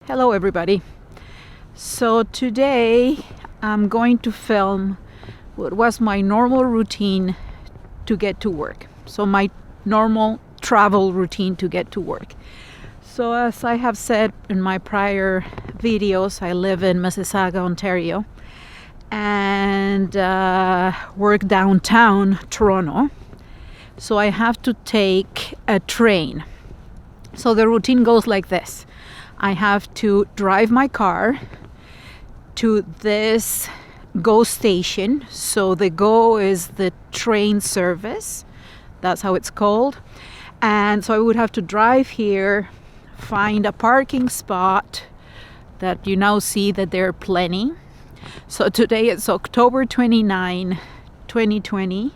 Hello everybody. So today I'm going to film what was my normal routine to get to work. So my normal travel routine to get to work. So as I have said in my prior videos, I live in Mississauga, Ontario, and work downtown Toronto. So I have to take a train. So the routine goes like this. I have to drive my car to this GO station. So the GO is the train service. That's how it's called. And so I would have to drive here, find a parking spot that you now see that there are plenty. So today it's October 29, 2020,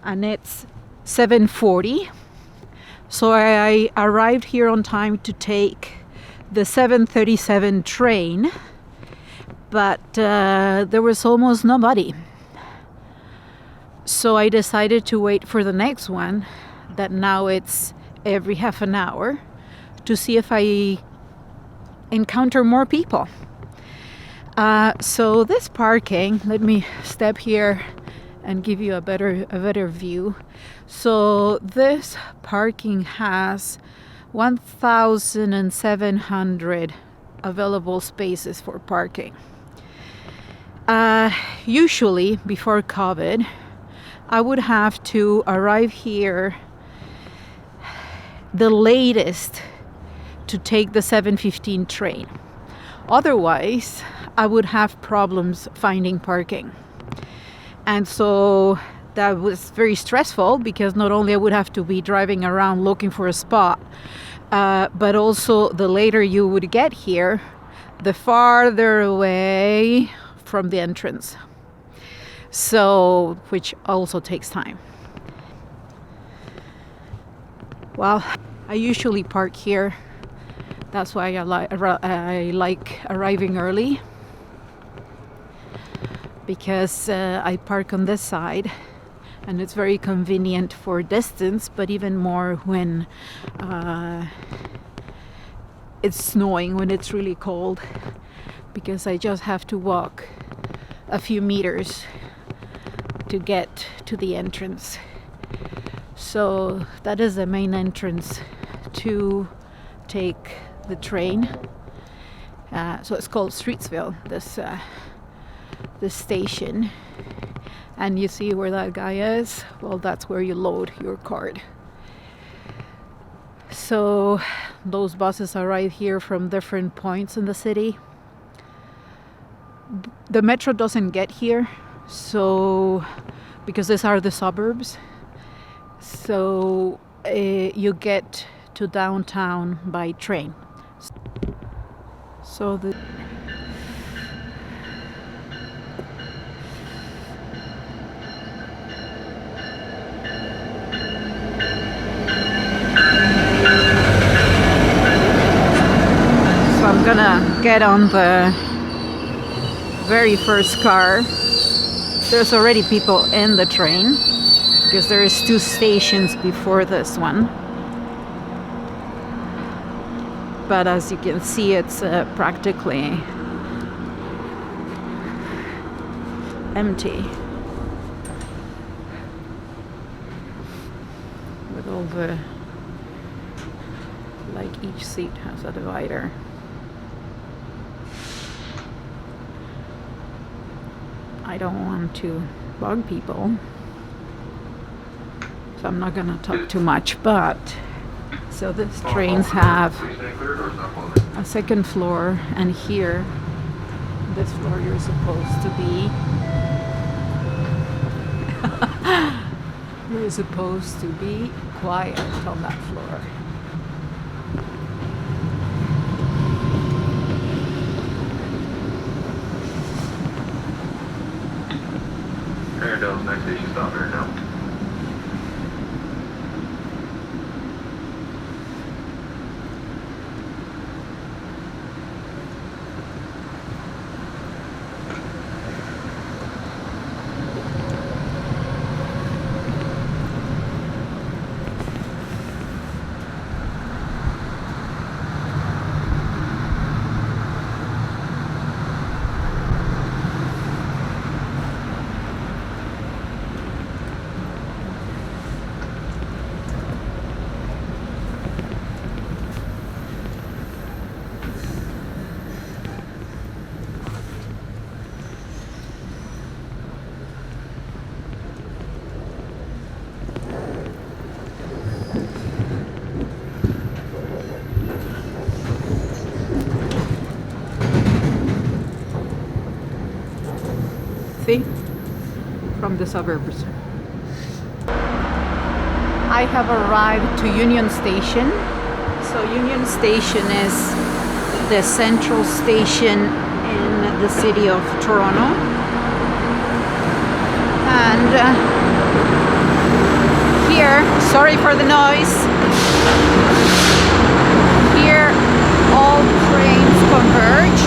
and it's 7:40. So I arrived here on time to take the 7:37 train, but there was almost nobody. So I decided to wait for the next one, that now it's every half an hour, to see if I encounter more people. So this parking, let me step here and give you a better view. So this parking has 1,700 available spaces for parking. Usually, before COVID, I would have to arrive here the latest to take the 7:15 train. Otherwise, I would have problems finding parking. And so that was very stressful, because not only I would have to be driving around looking for a spot, but also the later you would get here, the farther away from the entrance. So, which also takes time. Well, I usually park here. That's why I like arriving early, because I park on this side, and it's very convenient for distance, but even more when it's snowing, when it's really cold, because I just have to walk a few meters to get to the entrance. So that is the main entrance to take the train. So it's called Streetsville, this station. And you see where that guy is? Well, that's where you load your card. So those buses arrive here from different points in the city. The metro doesn't get here, so because these are the suburbs. So you get to downtown by train. So I'm gonna get on the very first car. There's already people in the train, because there is 2 stations before this one. But as you can see, it's practically empty, with all the, like, each seat has a divider. I don't want to bug people, so I'm not gonna talk too much, but so these trains have a second floor, and here, this floor, you're supposed to be you're supposed to be quiet on that floor. Next station stop here now. See? From the suburbs. I have arrived to Union Station. So Union Station is the central station in the city of Toronto. And here, sorry for the noise, here all trains converge.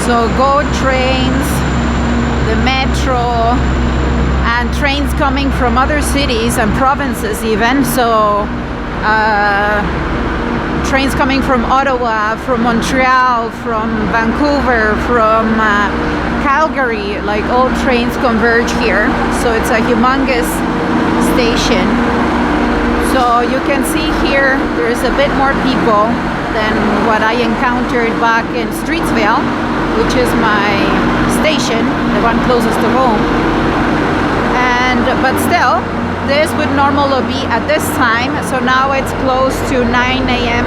So GO trains, the metro, and trains coming from other cities and provinces even. So trains coming from Ottawa, from Montreal, from Vancouver, from Calgary, like all trains converge here. So it's a humongous station. So you can see here there's a bit more people than what I encountered back in Streetsville, which is my station, the one closest to home. But still, this would normally be at this time, so now it's close to 9 a.m.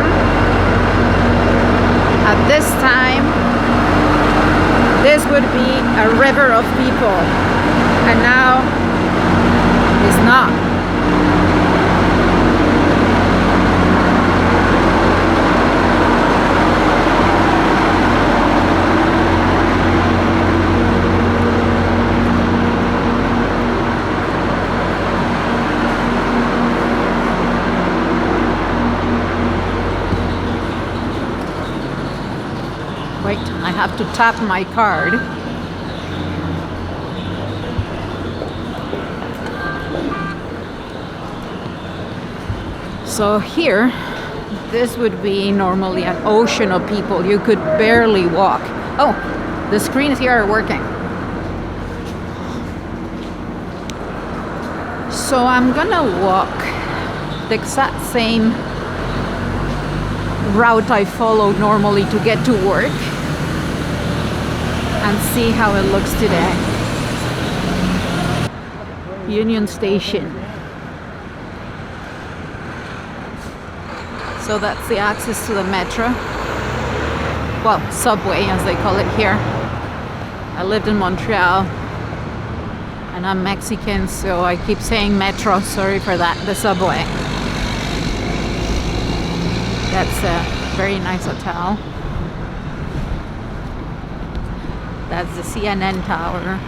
At this time, this would be a river of people, and now it's not. Wait, I have to tap my card. So here, this would be normally an ocean of people. You could barely walk. Oh, the screens here are working. So I'm gonna walk the exact same route I follow normally to get to work and see how it looks today. Union Station. So that's the access to the metro. Well, subway as they call it here. I lived in Montreal and I'm Mexican, so I keep saying metro, sorry for that, the subway. That's a very nice hotel. That's the CNN tower.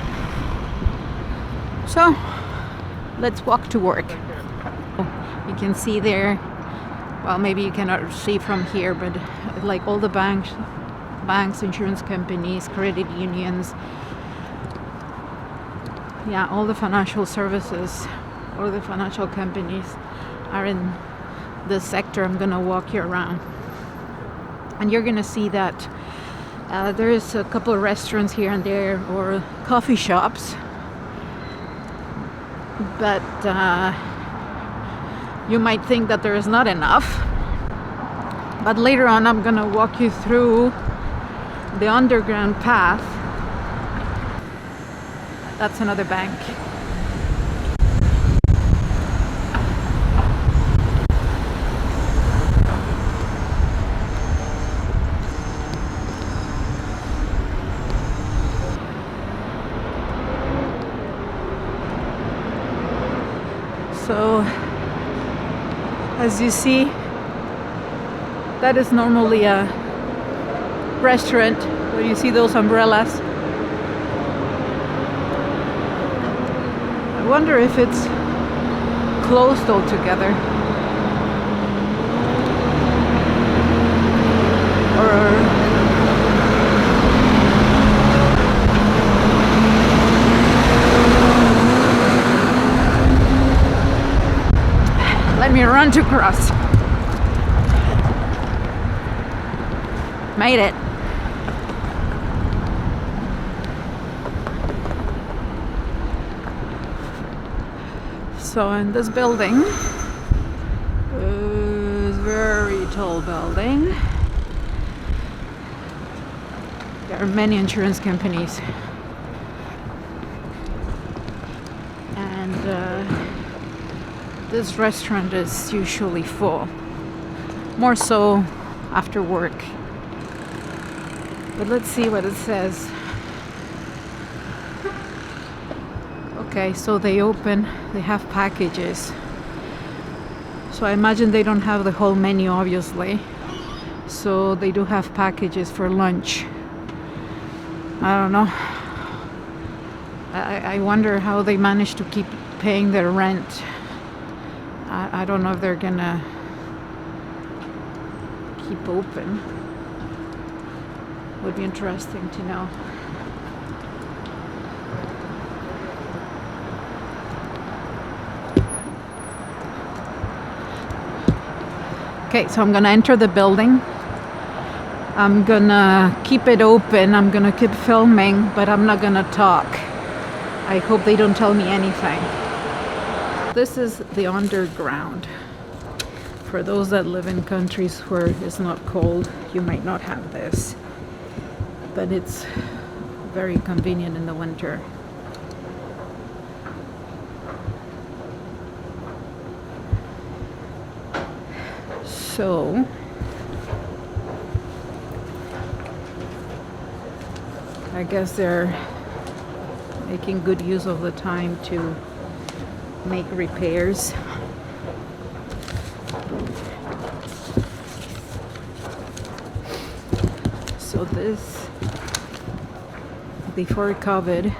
So, let's walk to work. You can see there, well, maybe you cannot see from here, but like all the banks, insurance companies, credit unions, yeah, all the financial services, all the financial companies are in the sector. I'm gonna walk you around, and you're gonna see that there is a couple of restaurants here and there, or coffee shops, but you might think that there is not enough. But later on, I'm gonna walk you through the underground path. That's another bank. So, as you see, that is normally a restaurant where you see those umbrellas. I wonder if it's closed altogether. Let me run to cross. Made it. So in this building, is very tall building. There are many insurance companies. And this restaurant is usually full. More so after work. But let's see what it says. Okay, so they open, they have packages. So I imagine they don't have the whole menu, obviously. So they do have packages for lunch. I don't know. I wonder how they manage to keep paying their rent. I don't know if they're gonna keep open. Would be interesting to know. Okay, so I'm gonna enter the building. I'm gonna keep it open. I'm gonna keep filming, but I'm not gonna talk. I hope they don't tell me anything. This is the underground. For those that live in countries where it's not cold, you might not have this. But it's very convenient in the winter. So I guess they're making good use of the time to make repairs. So this, before COVID,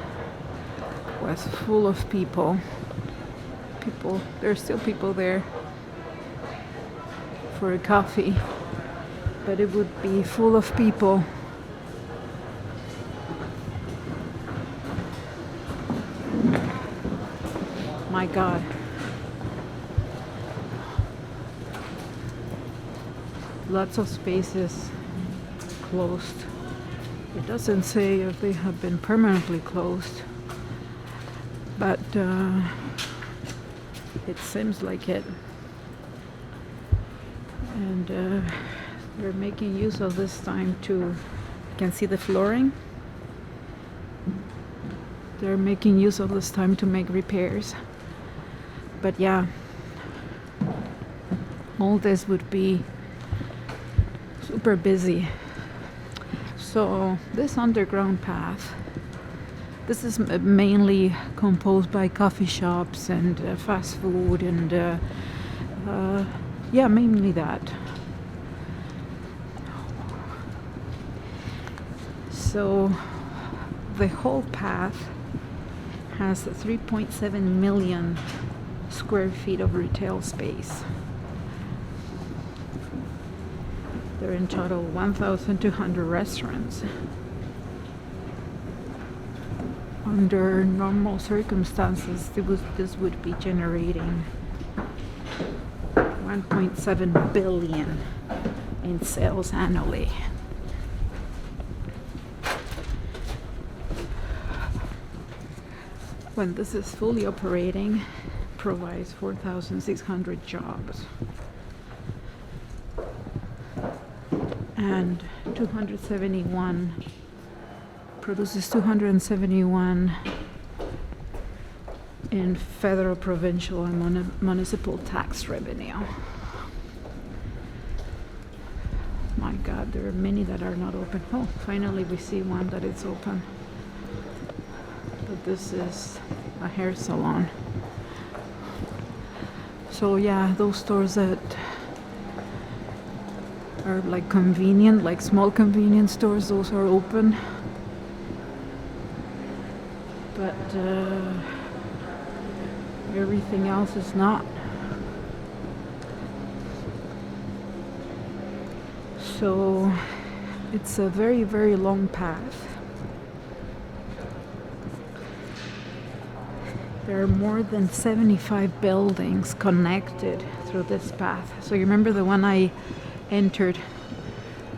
was full of people. There's still people there for a coffee, but it would be full of people. My God. Lots of spaces closed. It doesn't say if they have been permanently closed, but it seems like it. And they're making use of this time to, you can see the flooring. They're making use of this time to make repairs. But yeah, all this would be super busy. So this underground path, this is mainly composed by coffee shops and fast food and yeah, mainly that. So the whole path has 3.7 million square feet of retail space. There are in total 1,200 restaurants. Under normal circumstances, this would be generating 1.7 billion in sales annually. When this is fully operating, provides 4,600 jobs and 271 produces 271 in federal, provincial, and municipal tax revenue. My God, there are many that are not open. Oh, finally we see one that is open. But this is a hair salon. So yeah, those stores that are like convenient, like small convenience stores, those are open. But everything else is not. So it's a very, very long path. There are more than 75 buildings connected through this path. So you remember the one I entered,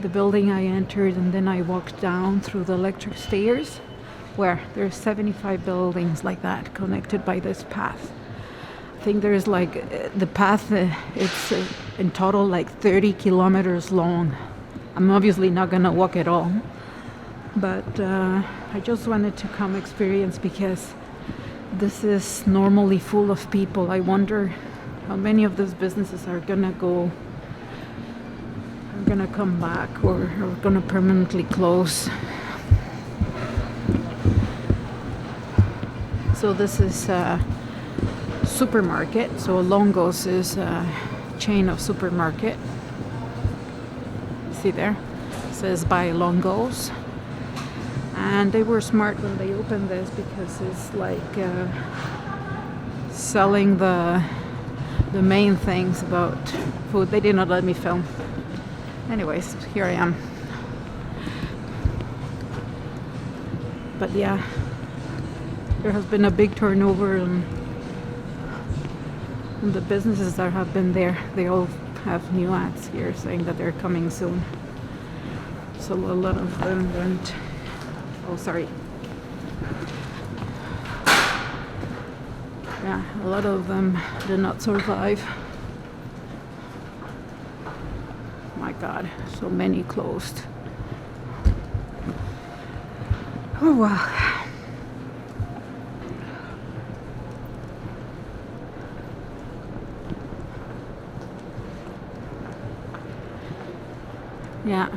the building I entered, and then I walked down through the electric stairs? Where there's 75 buildings like that connected by this path. I think there's like the path, it's in total like 30 kilometers long. I'm obviously not gonna walk it all, But I just wanted to come experience because this is normally full of people. I wonder how many of these businesses are gonna come back or are gonna permanently close. So this is a supermarket. So Longo's is a chain of supermarket. See there? It says by Longo's. And they were smart when they opened this because it's like selling the main things about food. They did not let me film. Anyways, here I am. But yeah, there has been a big turnover in the businesses that have been there. They all have new ads here saying that they're coming soon. So a lot of them went. Oh, sorry. Yeah, a lot of them did not survive. My God, so many closed. Oh, wow. Yeah,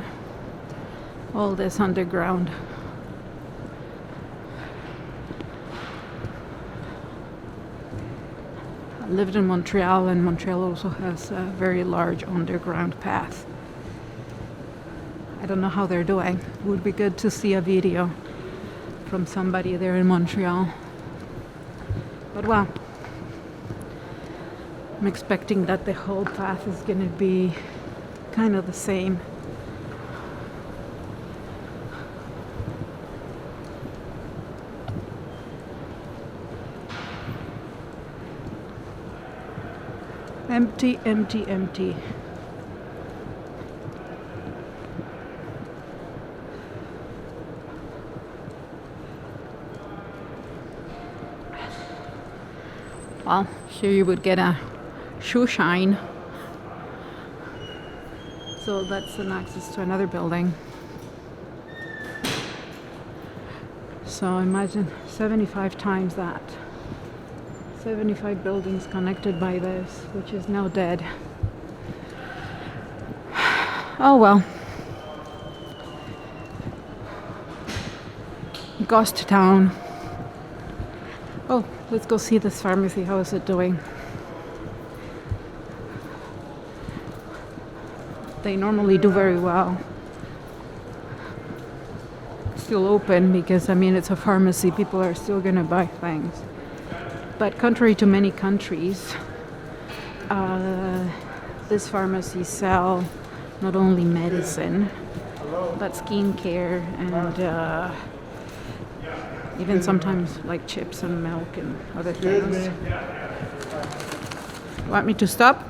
all this underground. I lived in Montreal, and Montreal also has a very large underground path. I don't know how they're doing. It would be good to see a video from somebody there in Montreal. But well, I'm expecting that the whole path is going to be kind of the same. Empty, empty, empty. Well, here you would get a shoe shine. So that's an access to another building. So imagine 75 times that. 75 buildings connected by this, which is now dead. Oh well. Ghost town. Oh, let's go see this pharmacy. How is it doing? They normally do very well. Still open because, I mean, it's a pharmacy. People are still gonna buy things. But contrary to many countries, this pharmacy sell not only medicine, but skincare and even sometimes like chips and milk and other things. Want me to stop?